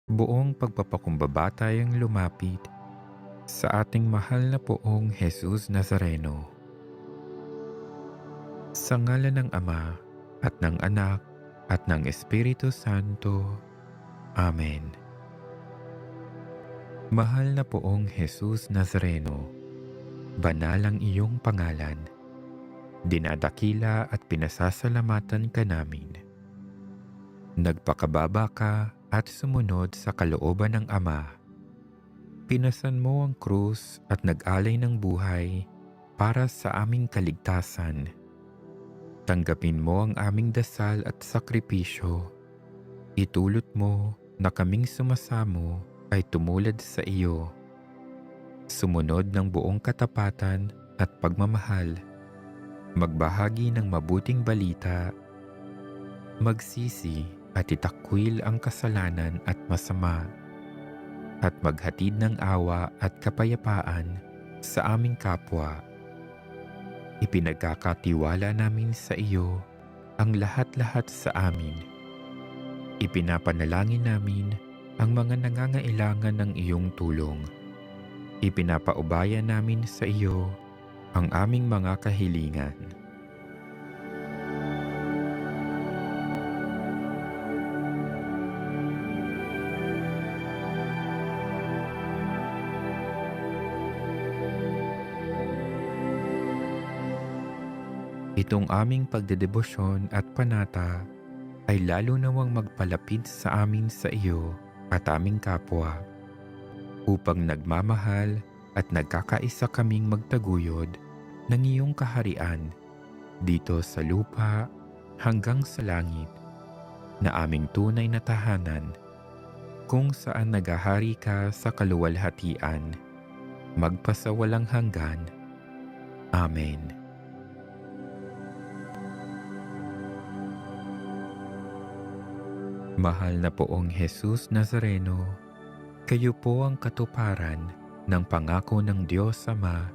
Buong pagpapakumbaba tayong lumapit sa ating mahal na poong Jesus Nazareno. Sa ngalan ng Ama at ng Anak at ng Espiritu Santo. Amen. Mahal na poong Jesus Nazareno, banal ang iyong pangalan. Dinadakila at pinasasalamatan ka namin. Nagpakababa ka at sumunod sa kalooban ng Ama. Pinasan mo ang krus at nag-alay ng buhay para sa aming kaligtasan. Tanggapin mo ang aming dasal at sakripisyo. Itulot mo na kaming sumasamo ay tumulad sa iyo. Sumunod ng buong katapatan at pagmamahal. Magbahagi ng mabuting balita. Magsisi at itakwil ang kasalanan at masama. At maghatid ng awa at kapayapaan sa aming kapwa. Ipinagkakatiwala namin sa iyo ang lahat-lahat sa amin. Ipinapanalangin namin ang mga nangangailangan ng iyong tulong. Ipinapaubaya namin sa iyo ang aming mga kahilingan. Itong aming pagdedebosyon at panata ay lalo nawang magpalapit sa amin sa iyo at aming kapwa, upang nagmamahal at nagkakaisa kaming magtaguyod ng iyong kaharian dito sa lupa hanggang sa langit, na aming tunay na tahanan, kung saan naghahari ka sa kaluwalhatian, magpasawalang hanggan. Amen. Mahal na poong Jesus Nazareno, kayo po ang katuparan ng pangako ng Diyos Ama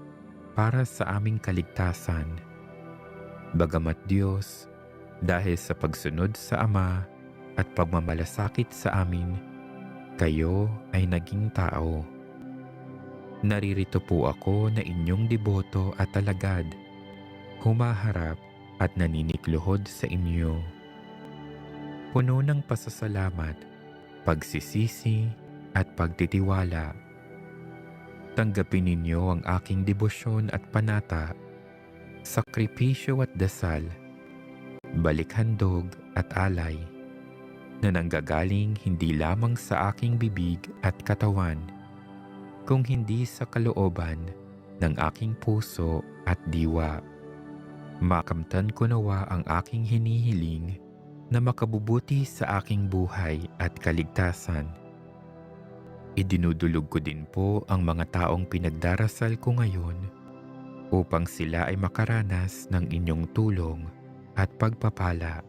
para sa aming kaligtasan. Bagamat Diyos, dahil sa pagsunod sa Ama at pagmamalasakit sa amin, kayo ay naging tao. Naririto po ako na inyong deboto at alagad, humaharap at naninikluhod sa inyo. Puno ng pasasalamat, pagsisisi at pagtitiwala. Tanggapin ninyo ang aking debosyon at panata, sakripisyo at dasal, balikhandog at alay, na nanggagaling hindi lamang sa aking bibig at katawan, kung hindi sa kalooban ng aking puso at diwa. Makamtan ko nawa ang aking hinihiling na makabubuti sa aking buhay at kaligtasan. Idinudulog ko din po ang mga taong pinagdarasal ko ngayon upang sila ay makaranas ng inyong tulong at pagpapala.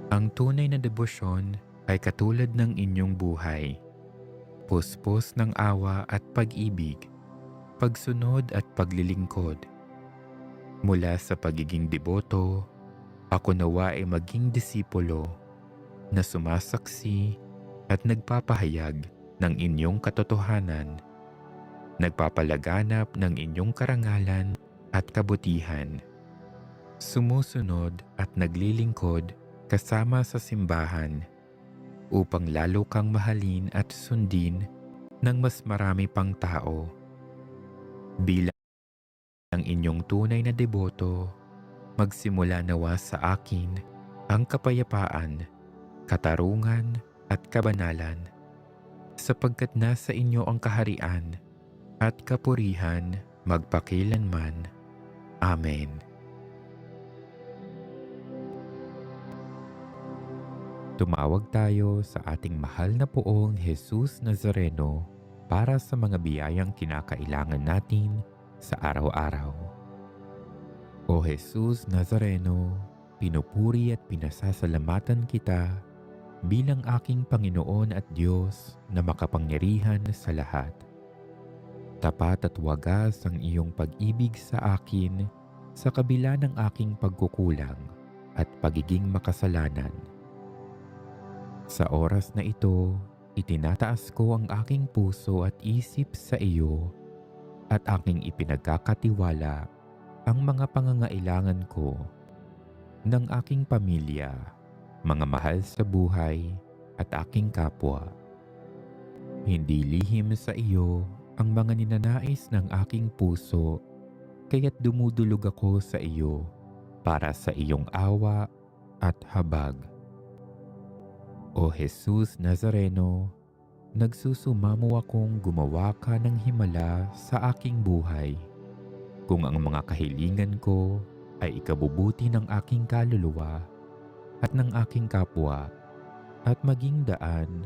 Ang tunay na debosyon ay katulad ng inyong buhay, puspos ng awa at pag-ibig, pagsunod at paglilingkod. Mula sa pagiging deboto, ako nawa ay maging disipulo na sumasaksi at nagpapahayag ng inyong katotohanan, nagpapalaganap ng inyong karangalan at kabutihan, sumusunod at naglilingkod kasama sa simbahan, upang lalo kang mahalin at sundin ng mas marami pang tao. Bilang ang inyong tunay na deboto, magsimula nawa sa akin ang kapayapaan, katarungan at kabanalan, sapagkat nasa inyo ang kaharian at kapurihan magpakilanman. Amen. Tumawag tayo sa ating mahal na poong Jesus Nazareno para sa mga biyayang kinakailangan natin sa araw-araw. O Jesus Nazareno, pinupuri at pinasasalamatan kita bilang aking Panginoon at Diyos na makapangyarihan sa lahat. Tapat at wagas ang iyong pag-ibig sa akin sa kabila ng aking pagkukulang at pagiging makasalanan. Sa oras na ito, itinataas ko ang aking puso at isip sa iyo at aking ipinagkakatiwala ang mga pangangailangan ko ng aking pamilya, mga mahal sa buhay at aking kapwa. Hindi lihim sa iyo ang mga ninanais ng aking puso, kaya't dumudulog ako sa iyo para sa iyong awa at habag. O Jesus Nazareno, nagsusumamo akong gumawa ka ng himala sa aking buhay. Kung ang mga kahilingan ko ay ikabubuti ng aking kaluluwa at ng aking kapwa at maging daan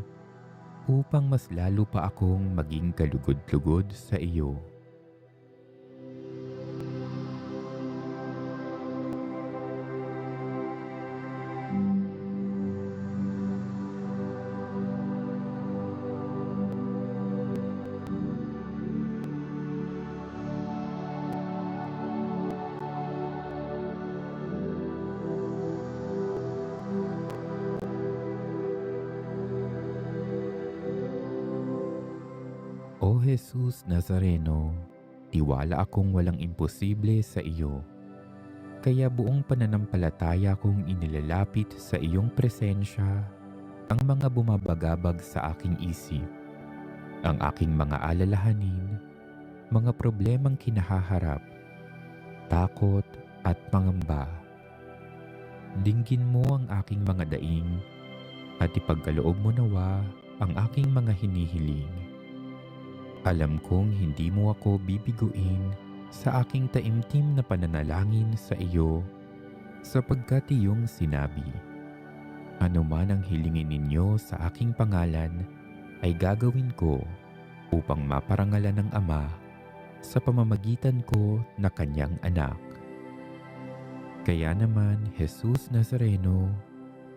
upang mas lalo pa akong maging kalugod-lugod sa iyo. O Jesus Nazareno, tiwala akong walang imposible sa iyo. Kaya buong pananampalataya kong inilalapit sa iyong presensya ang mga bumabagabag sa aking isip, ang aking mga alalahanin, mga problemang kinahaharap, takot at pangamba. Dinggin mo ang aking mga daing at ipagkaloob mo nawa ang aking mga hinihiling. Alam kong hindi mo ako bibiguin sa aking taimtim na pananalangin sa iyo sapagkat iyong sinabi, "Ano man ang hilingin ninyo sa aking pangalan ay gagawin ko upang maparangalan ng Ama sa pamamagitan ko na kanyang anak." Kaya naman, Jesus Nazareno,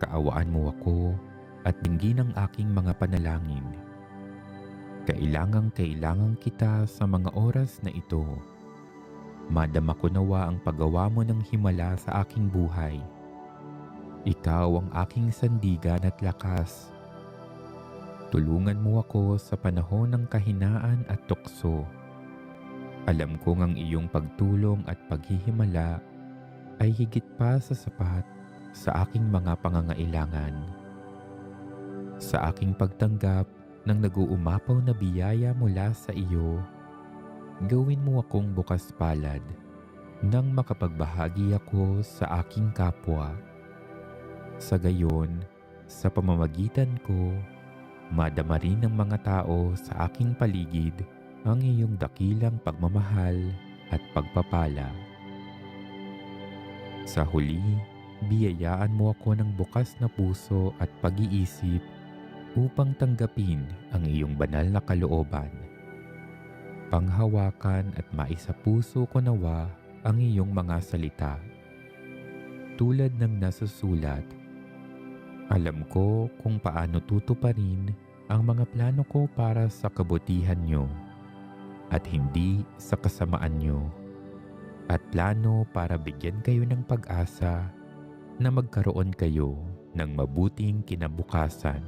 kaawaan mo ako at dinggin ang aking mga panalangin. Kailangang kita sa mga oras na ito. Madama ko nawa ang paggawa mo ng himala sa aking buhay. Ikaw ang aking sandigan at lakas. Tulungan mo ako sa panahon ng kahinaan at tukso. Alam kong ang iyong pagtulong at paghihimala ay higit pa sa sapat sa aking mga pangangailangan. Sa aking pagtanggap ng nag-uumapaw na biyaya mula sa iyo, gawin mo akong bukas palad nang makapagbahagi ako sa aking kapwa. Sa gayon, sa pamamagitan ko, madama rin ng mga tao sa aking paligid ang iyong dakilang pagmamahal at pagpapala. Sa huli, biyayaan mo ako ng bukas na puso at pag-iisip upang tanggapin ang iyong banal na kalooban. Panghawakan at maisapuso ko nawa ang iyong mga salita. Tulad ng nasusulat, alam ko kung paano tutuparin ang mga plano ko para sa kabutihan niyo at hindi sa kasamaan niyo, at plano para bigyan kayo ng pag-asa na magkaroon kayo ng mabuting kinabukasan.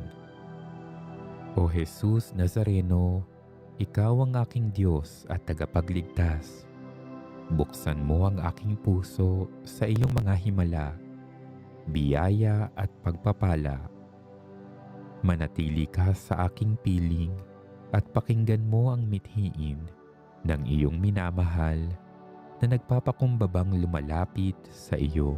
O Jesus Nazareno, ikaw ang aking Diyos at tagapagligtas. Buksan mo ang aking puso sa iyong mga himala, biyaya at pagpapala. Manatili ka sa aking piling at pakinggan mo ang mithiin ng iyong minamahal na nagpapakumbabang lumalapit sa iyo.